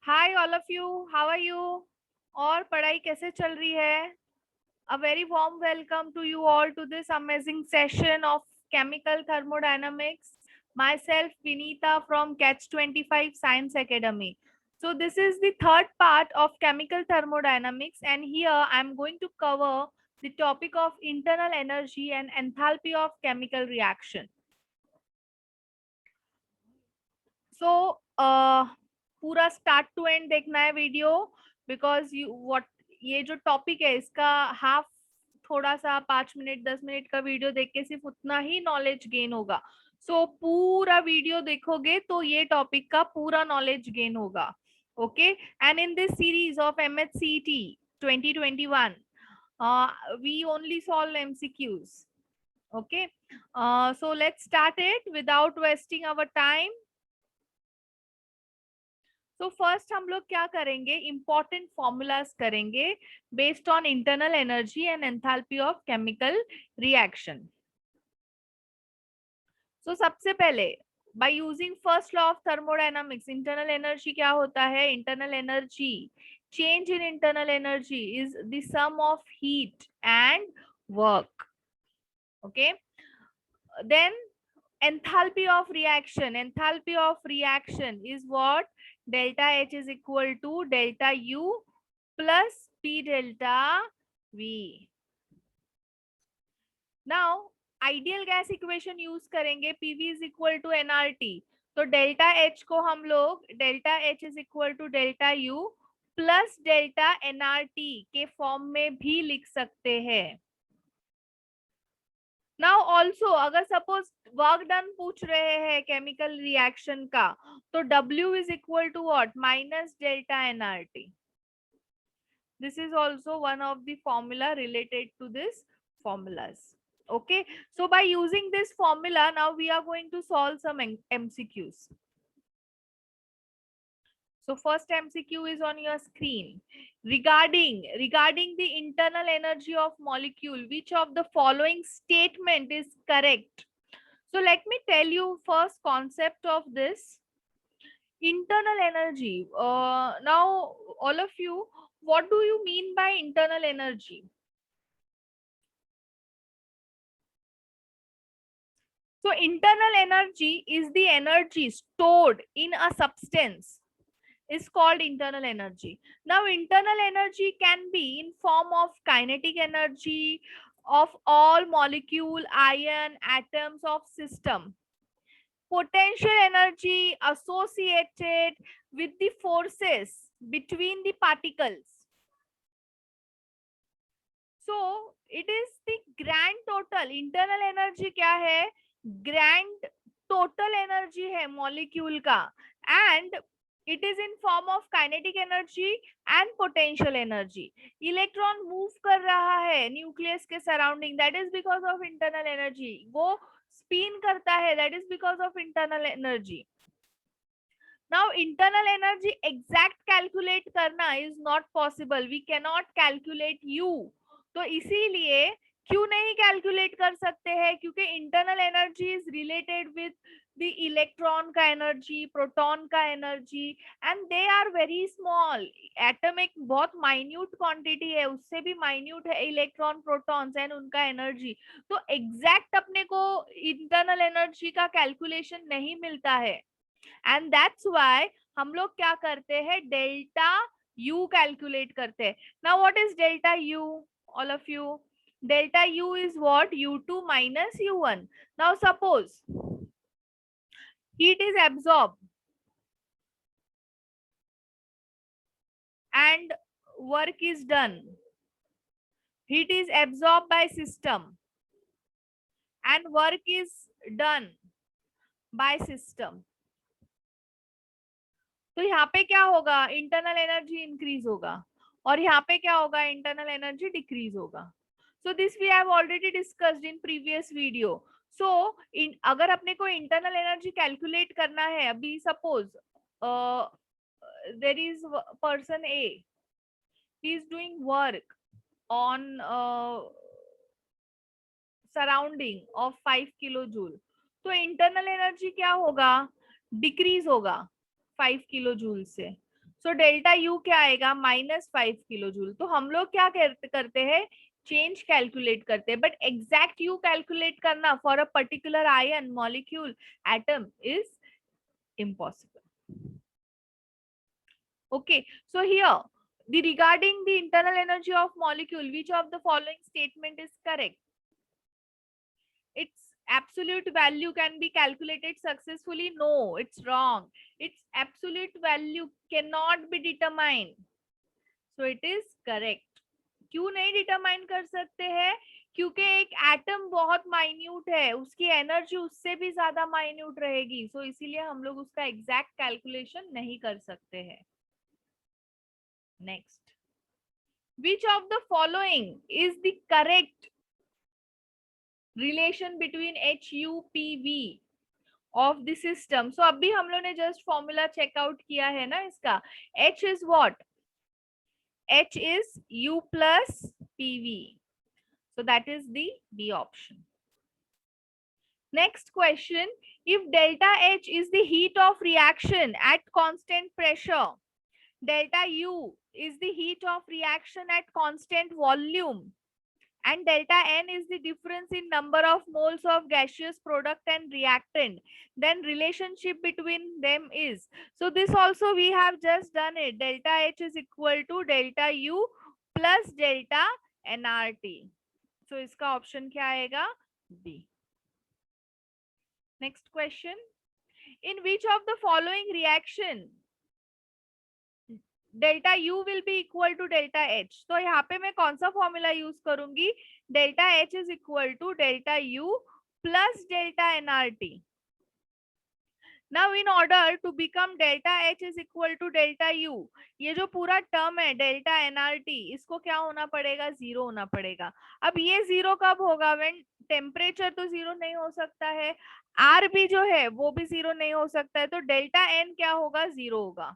Hi all of you, how are you? और पढ़ाई कैसे चल रही है? A very warm welcome to you all to this amazing session of chemical thermodynamics. Myself Vinita from Catch 25 Science Academy. So this is the third part of chemical thermodynamics, and here I'm going to cover the topic of internal energy and enthalpy of chemical reaction. So पूरा start to and देखना है video, because you what ये जो topic है इसका half, थोड़ा सा 5 minute 10 minute का वीडियो देख के सिर्फ उतना ही नॉलेज गेन होगा. सो पूरा वीडियो देखोगे तो ये टॉपिक का पूरा नॉलेज गेन होगा. Okay, and in this series of MHCET 2021 we only solve MCQs. Okay, so let's start it without wasting our time. तो फर्स्ट हम लोग क्या करेंगे, इंपॉर्टेंट फॉर्मूलाज करेंगे based on internal energy and enthalpy of chemical reaction. So सबसे पहले by using first law of thermodynamics, internal energy क्या होता है? Internal energy, change in internal energy is the sum of heat and work. Okay, then enthalpy of reaction is what? Delta H is equal to delta U plus P delta V. Now ideal gas equation use करेंगे, PV is equal to nRT. तो delta H को हम लोग delta H is equal to delta U plus delta nRT के form में भी लिख सकते हैं. नाउ ऑल्सो अगर सपोज वर्क डन पूछ रहे हैं केमिकल रिएक्शन का, तो W is equal to what? Minus delta nRT. This is also one of the formula related to this formulas. Okay, so by using this formula now we are going to solve some MCQs. So first MCQ is on your screen. Regarding the internal energy of molecule, which of the following statement is correct? So let me tell you first concept of this internal energy. Now all of you, what do you mean by internal energy? So internal energy is the energy stored in a substance, is called internal energy. Now internal energy can be in form of kinetic energy of all molecule, ion, atoms of system, potential energy associated with the forces between the particles. So it is the grand total. Internal energy क्या है? Grand total energy है molecule का, and it is in form of kinetic energy and potential energy. Electron move कर रहा है nucleus के surrounding, that is because of internal energy. वो spin करता है, that is because of internal energy. Now internal energy exact calculate करना is not possible. We can not calculate you. तो इसीलिए क्यों नहीं कैलकुलेट कर सकते हैं? क्योंकि internal energy is related with the electron का एनर्जी, प्रोटॉन का energy, and they are very small. Atom एक बहुत माइन्यूट क्वांटिटी है, उससे भी माइन्यूट है इलेक्ट्रॉन, प्रोटॉन्स एंड उनका एनर्जी. तो एग्जैक्ट अपने को इंटरनल एनर्जी का कैलकुलेशन नहीं मिलता है, एंड दैट्स व्हाई हम लोग क्या करते हैं? डेल्टा U कैलकुलेट करते हैं. Now what is delta U, all of you? Delta U is what? U2 minus U1. Now suppose heat is absorbed and work is done. Heat is absorbed by system and work is done by system. तो यहाँ पे क्या होगा? Internal energy increase होगा, और यहाँ पे क्या होगा? इंटरनल एनर्जी डिक्रीज होगा. So this we have already discussed in previous video. So अगर अपने को इंटरनल एनर्जी कैलकुलेट करना है, अभी suppose there is person A, he is doing work on surrounding of 5 kilojoule. तो इंटरनल एनर्जी क्या होगा? डिक्रीज होगा 5 किलो जूल से. सो डेल्टा यू क्या आएगा, -5 किलो जूल। तो हम लोग क्या करते हैं, चेंज कैलकुलेट करते हैं, बट एग्जैक्ट यू कैलकुलेट करना for a particular ion molecule atom is impossible. Okay, so here regarding the internal energy of molecule, which of the following statement is correct? Its absolute value can be calculated successfully? No, it's wrong. Its absolute value cannot be determined. So it is correct. क्यों नहीं determine कर सकते हैं, क्योंकि एक atom बहुत minute है, उसकी एनर्जी उससे भी ज्यादा माइन्यूट रहेगी, सो इसीलिए हम लोग उसका एग्जैक्ट कैलकुलेशन नहीं कर सकते हैं। Next, which of the following is the correct relation between HUPV of the system? So अभी हम लोग ने जस्ट फॉर्मूला चेकआउट किया है ना इसका, H is what? H is U plus PV. So that is the B option. Next question, if delta H is the heat of reaction at constant pressure, delta U is the heat of reaction at constant volume, and delta N is the difference in number of moles of gaseous product and reactant, then relationship between them is, so this also we have just done it, delta H is equal to delta U plus delta nRT. So इसका option क्या आएगा, B. Next question, in which of the following reaction delta U will be equal to delta H? तो यहाँ पे मैं कौन सा formula use करूंगी, delta H is equal to delta U plus delta nRT. Now in order to become delta H is equal to delta U, ये जो पूरा टर्म है डेल्टा nRT, इसको क्या होना पड़ेगा, जीरो होना पड़ेगा। अब ये जीरो कब होगा, व्हेन टेम्परेचर तो जीरो नहीं हो सकता है, R भी जो है वो भी जीरो नहीं हो सकता है, तो डेल्टा N क्या होगा, जीरो होगा।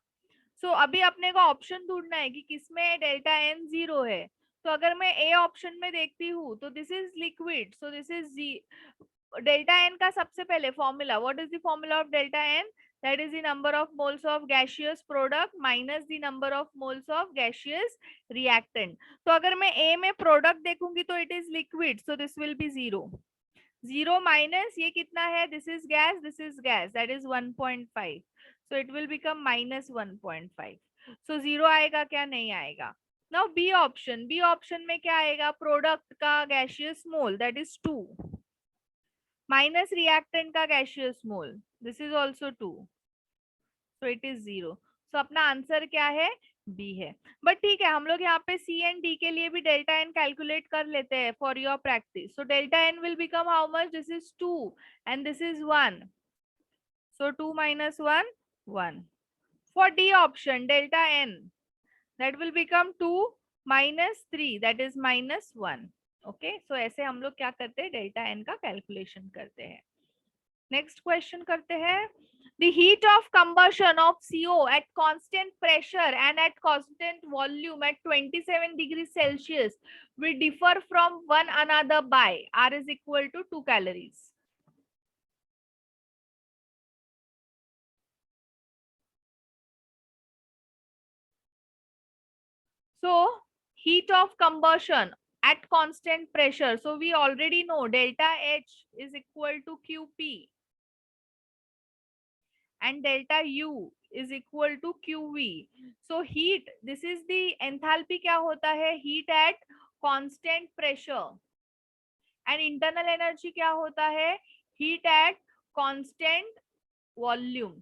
सो अभी अपने को ऑप्शन ढूंढना है कि किसमें डेल्टा एन जीरो है। तो अगर मैं ए ऑप्शन में देखती हूँ तो this is liquid, so this is delta n का सबसे पहले formula, what is the formula of delta n, that is the number of moles of gaseous product minus the number of moles of gaseous reactant. तो अगर मैं A में product देखूंगी तो it is liquid, so this will be zero. Zero minus ये कितना है, this is gas, that is 1.5, so it will become minus 1.5. so zero आएगा क्या, नहीं आएगा। नाउ बी ऑप्शन में क्या आएगा, प्रोडक्ट का gaseous mole that is 2 minus reactant का gaseous mole, this is also 2, so it is zero. So अपना आंसर क्या है, बी है। बट ठीक है, हम लोग यहाँ पे सी एंड डी के लिए भी डेल्टा एन कैलकुलेट कर लेते हैं for your practice. So delta n will become how much, this is 2 and this is 1, so 2 minus 1 1। For D option delta n that will become 2 minus 3, that is minus 1। Okay, सो ऐसे हम लोग क्या करते हैं, delta n का calculation करते हैं। Next question करते हैं, the heat of combustion of CO at constant pressure and at constant volume at 27 degrees Celsius will differ from one another by R is equal to 2 calories. So heat of combustion at constant pressure, so we already know delta H is equal to QP and delta U is equal to QV. So heat, this is the enthalpy क्या होता है, heat at constant pressure, and internal energy क्या होता है, heat at constant volume.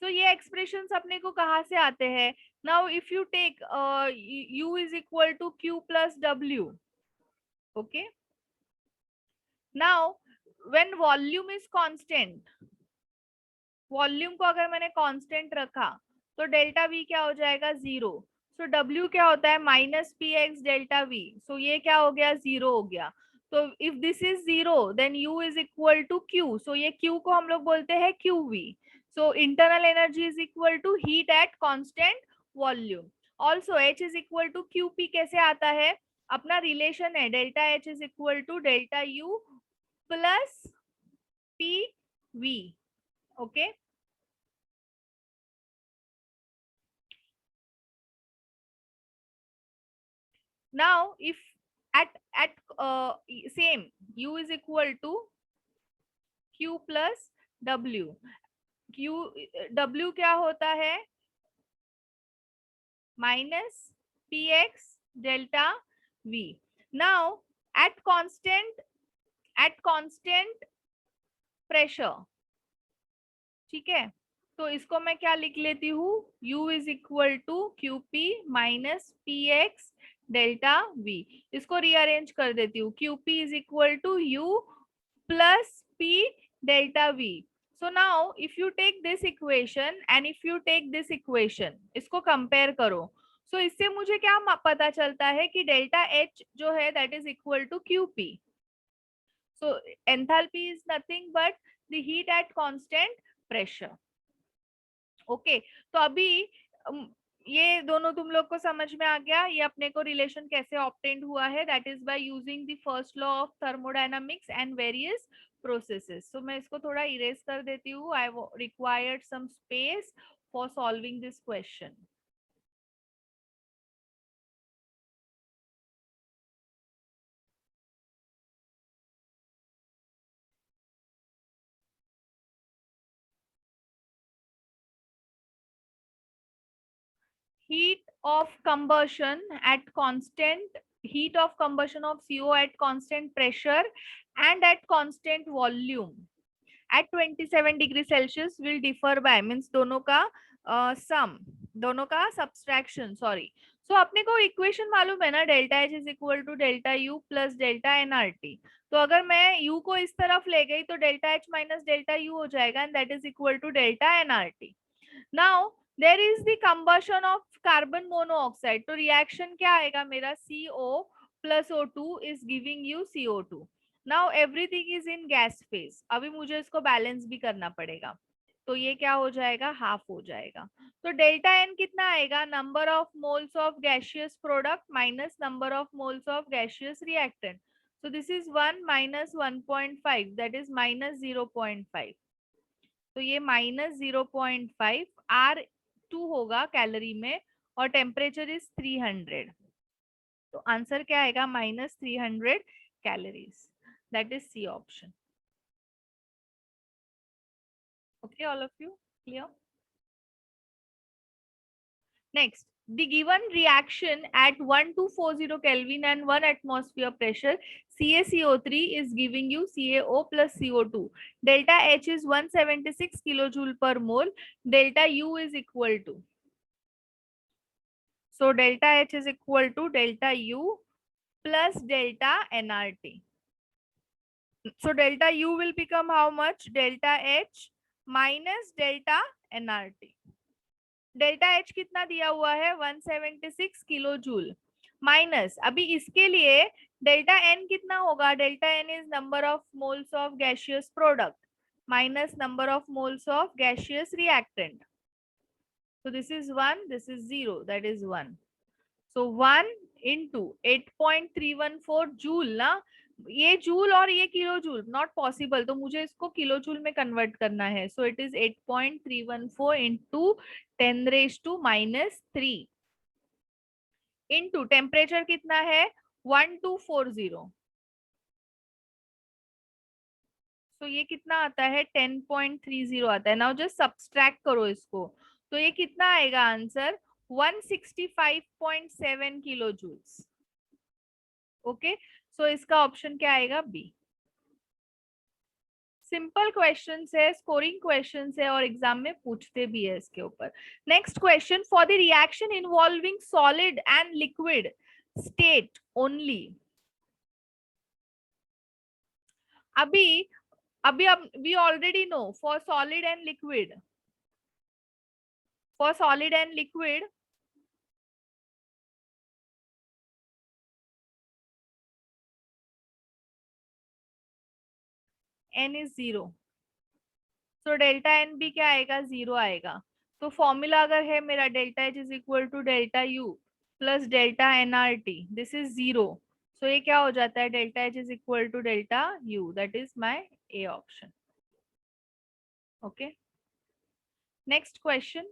So ये expressions अपने को कहाँ से आते हैं, now if you take U is equal to Q plus W, okay, now when volume is constant, volume को अगर मैंने कांस्टेंट रखा तो डेल्टा वी क्या हो जाएगा, जीरो। सो डब्ल्यू क्या होता है, minus P X delta V, so ये क्या हो गया, जीरो हो गया। तो if this is zero then U is equal to Q, so ये क्यू को हम लोग बोलते हैं Q V. So internal energy is equal to heat at constant volume. Also H is equal to Q P कैसे आता है, अपना रिलेशन है delta H is equal to delta U plus P V. Okay, Now if at same u is equal to q plus w, q w क्या होता है, minus px delta v. Now at constant pressure, ठीक है, तो इसको मैं क्या लिख लेती हूँ, u is equal to Q P minus P X delta V. इसको रीअरेंज कर देती हूँ, Q P is equal to U plus P delta V. So now if you take this equation and if you take this equation, इसको compare करो. सो इससे मुझे क्या पता चलता है कि डेल्टा एच जो है that is equal to Q P. So enthalpy is nothing but the heat at constant pressure. Okay, तो अभी ये दोनों तुम लोग को समझ में आ गया, ये अपने को रिलेशन कैसे ऑब्टेन्ड हुआ है, that is by using the first law of thermodynamics and various processes. So मैं इसको थोड़ा इरेज कर देती हूँ. I required some space for solving this question. Heat of combustion at constant heat of combustion of CO at constant pressure and at constant volume at 27 degree Celsius will differ by means दोनों का sum, दोनों का subtraction, sorry. So अपने को equation मालूम है ना, delta H is equal to delta U plus delta nRT. तो अगर मैं u को इस तरफ ले गई तो delta H minus delta U हो जाएगा and that is equal to delta nRT. Now there is the combustion of carbon monoxide, तो रिएक्शन क्या आएगा मेरा, CO plus O2 is giving you CO2. Now everything is in gas phase. अभी मुझे इसको balance भी करना पड़ेगा, तो ये क्या हो जाएगा, हाफ हो जाएगा. तो डेल्टा एन कितना आएगा, number of moles of gaseous product minus number of moles of gaseous reactant. so this is 1 minus 1.5 that is minus 0.5. तो ये माइनस 0.5 R2 होगा कैलोरी में और टेम्परेचर इज 300. तो आंसर क्या आएगा, minus 300 calories. That is C option. Okay, all of you clear. Next, the given reaction at 1240 Kelvin and 1 atmosphere pressure, CaCO3 is giving you CaO plus CO2. Delta H is 176 kilojoule per mole. Delta U is equal to, so delta H is equal to delta U plus delta nRT. So delta U will become how much, delta H minus delta nRT. Delta H कितना दिया हुआ है, 176 kilo joule minus, अभी इसके लिए delta n कितना होगा, delta n is number of moles of gaseous product minus number of moles of gaseous reactant. so this is 1, this is 0, that is 1. so 1 into 8.314 joule ना, ये joule और ये kilo joule not possible, तो मुझे इसको kilo joule में convert करना है. So it is 8.314 into 10 raise to minus 3 into temperature कितना है 1240. तो ये कितना आता है 10.30 आता है. नाउ जस्ट सब्सट्रैक्ट करो इसको, तो ये कितना आएगा answer 165.7 kilo joules. Okay, so इसका ऑप्शन क्या आएगा, बी. सिंपल क्वेश्चन है, स्कोरिंग क्वेश्चन है और एग्जाम में पूछते भी है इसके ऊपर. Next question, for the reaction involving solid and liquid state only. अभी we already know for solid and liquid, for solid and liquid n is 0. तो डेल्टा एन भी क्या आएगा, 0 आएगा. तो फॉर्मूला अगर है मेरा delta H is equal to delta U plus delta nRT, this is 0. So ये क्या हो जाता है, delta H is equal to delta U, that is my A option. Okay, next question,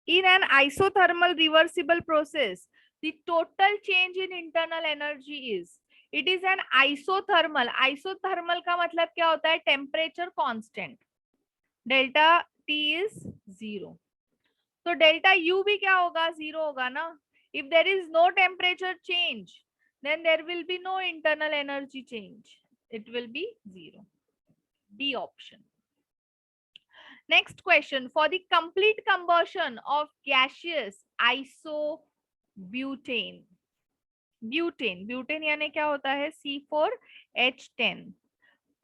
in an isothermal reversible process the total change in internal energy is, it is an isothermal. Isothermal का मतलब क्या होता है? Temperature constant, delta T is 0, तो delta U भी क्या होगा? 0 होगा ना. If there is no temperature change, then there will be no internal energy change, it will be 0. D option. Next question, for the complete combustion of gaseous isobutane, butane यानी क्या होता है? C4H10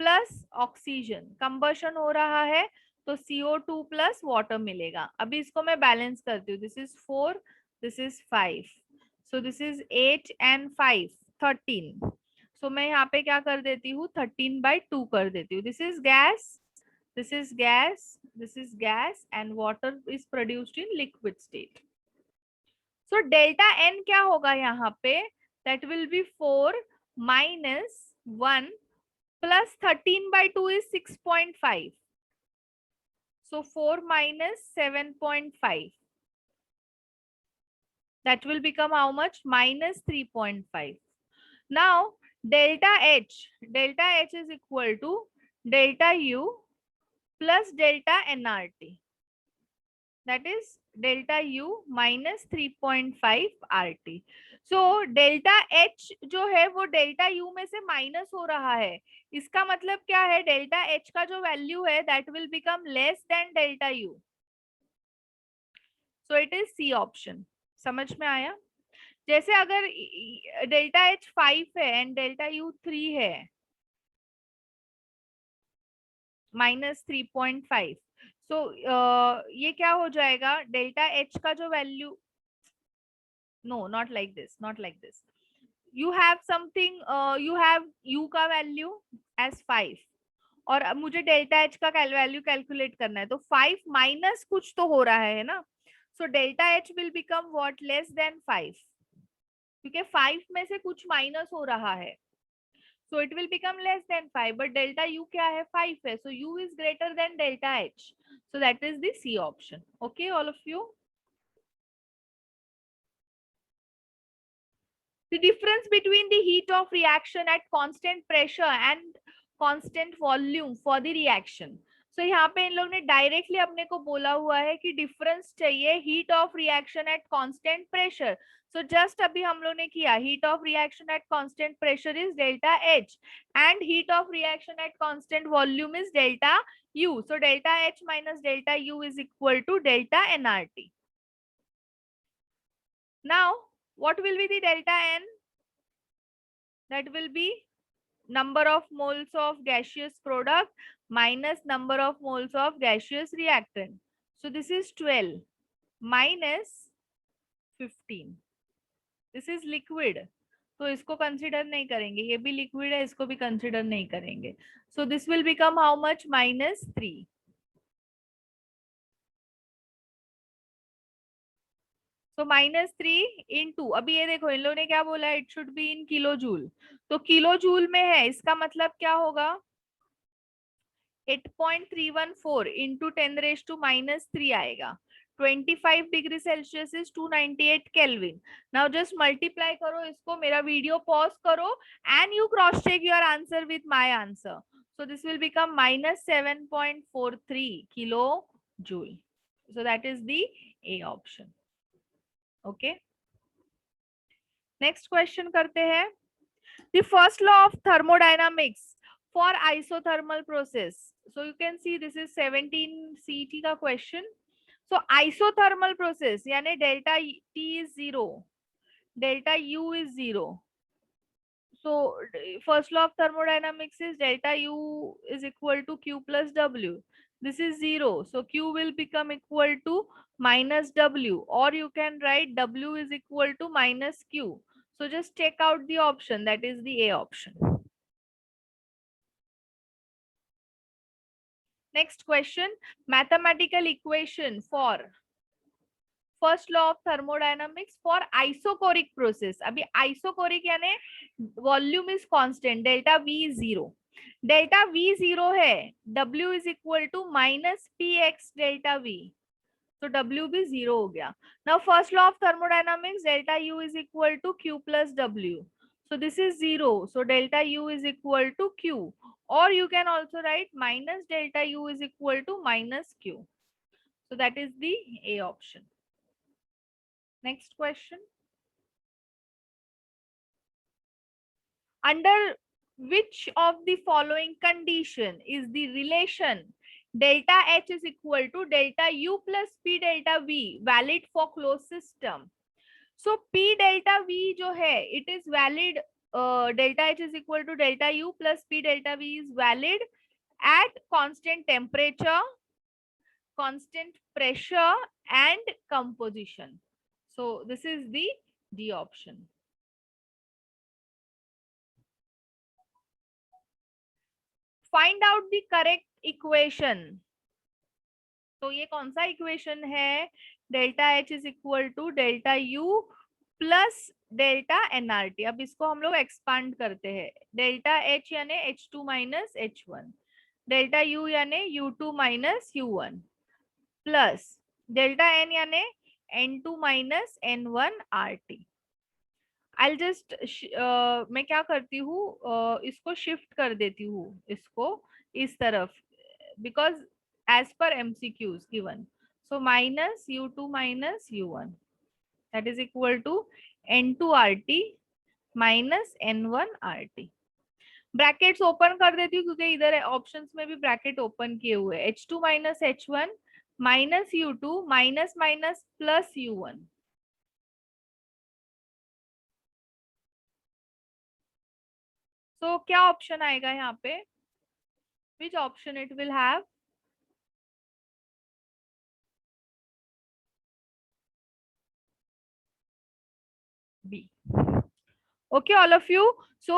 plus oxygen, combustion हो रहा है तो CO2 plus water मिलेगा. अभी इसको मैं बैलेंस करती हूँ. This is 4, this is 5, so this is 8 and 5 13. सो मैं यहाँ पे क्या कर देती हूँ? 13/2 कर देती हूँ. This is gas, this is gas, this is gas, and water is produced in liquid state. So delta n क्या होगा यहाँ पे? That will be 4 minus 1 plus 13/2 is 6.5. So 4 minus 7.5. That will become how much? Minus 3.5. Now delta H is equal to delta U plus delta nRT. That is delta U minus 3.5 RT. So delta H जो है वो delta U में से minus हो रहा है. इसका मतलब क्या है? डेल्टा H का जो वैल्यू है that will become less than delta U. So it is C option. समझ में आया? जैसे अगर डेल्टा H 5 है एंड डेल्टा U 3 है, माइनस 3.5, सो ये क्या हो जाएगा? डेल्टा H का जो value, no not like this, not like this. You have something, you have U का वैल्यू एज 5 और मुझे डेल्टा H का वैल्यू कैलकुलेट करना है, तो 5 माइनस कुछ तो हो रहा है ना. So delta H will become what? Less than 5, क्योंकि 5 में से कुछ माइनस हो रहा है. So it will become less than 5, but delta U क्या है? 5 है. So U is greater than delta H. So that is the C option. Okay, all of you. The difference between the heat of reaction at constant pressure and constant volume for the reaction. So यहाँ पे इन लोग ने directly अपने को बोला हुआ है कि डिफरेंस चाहिए heat of reaction at constant pressure. So just अभी हम लोग ने किया, heat of reaction at constant pressure is delta H and heat of reaction at constant volume is delta U. So delta H minus delta U is equal to delta nRT. Now what will be the delta N? That will be number of moles of gaseous product minus number of moles of gaseous reactant. So this is 12 minus 15. This is liquid, तो इसको consider नहीं करेंगे. ये भी liquid है, इसको भी consider नहीं करेंगे. सो this will become how much? -3. तो -3 into, अभी ये देखो इन लोगों ने क्या बोला? It should be in kilo joule. तो किलो जूल में है, इसका मतलब क्या होगा? 8.314 into 10⁻³ आएगा. 25 degree Celsius is 298 kelvin. Now just multiply करो इसको, मेरा वीडियो पॉज करो and you cross check your answer with my answer. So this will become -7.43 kilo joule. So that is the A option. Okay, next question करते हैं. The first law of thermodynamics for isothermal process. So you can see this is 17 CET का question. So isothermal process यानी delta T is 0, delta U is 0. So first law of thermodynamics is delta U is equal to Q plus W. This is 0, so Q will become equal to minus W, or you can write W is equal to minus Q. So just take out the option, that is the A option. Next question, mathematical equation for first law of thermodynamics for isochoric process. अभी isochoric यानी volume is constant, delta V is 0. delta V 0 है, W is equal to minus PX delta V. तो W भी 0 हो गया. Now first law of thermodynamics, delta U is equal to Q plus W. So this is 0. So delta U is equal to Q. Or you can also write minus delta U is equal to minus Q. So that is the A option. Next question. Under which of the following condition is the relation delta H is equal to delta U plus P delta V valid for closed system? So P delta V जो है, it is valid, delta H is equal to delta U plus P delta V is valid at constant temperature, constant pressure and composition. So this is the D option. Find out the correct equation. तो ये कौन सा equation है? Delta H is equal to delta U plus delta nRT. अब इसको हम लोग expand करते हैं. डेल्टा एच यानी H2 minus H1, delta U यानी U2 minus U1 plus delta N यानी N2 minus N1 RT. I just मैं क्या करती हूँ, इसको शिफ्ट कर देती हूँ इसको इस तरफ, because as per MCQs given. So minus U2 minus U1, that is equal to N2 RT minus N1 RT. Brackets open कर देती हूँ क्योंकि इधर ऑप्शंस में भी ब्रैकेट ओपन किए हुए. H2 minus H1 minus U2 minus minus plus U1. So क्या ऑप्शन आएगा यहाँ पे? Which option it will have? B. Okay, all of you. So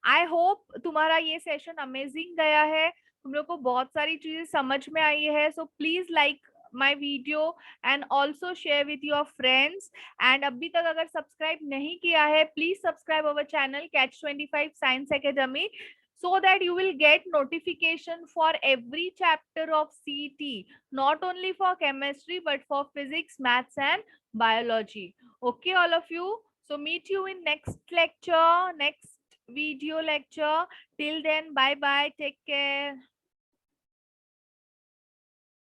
I hope तुम्हारा ये सेशन अमेजिंग गया है. तुम लोग को बहुत सारी चीजें समझ में आई है. So please like my video and also share with your friends. And अभी तक अगर सब्सक्राइब नहीं किया है, please subscribe our channel Catch 25 Science Academy, so that you will get notification for every chapter of CET, not only for chemistry but for physics, maths and biology. Okay, all of you. So meet you in next lecture, next video lecture. Till then, bye bye. Take care.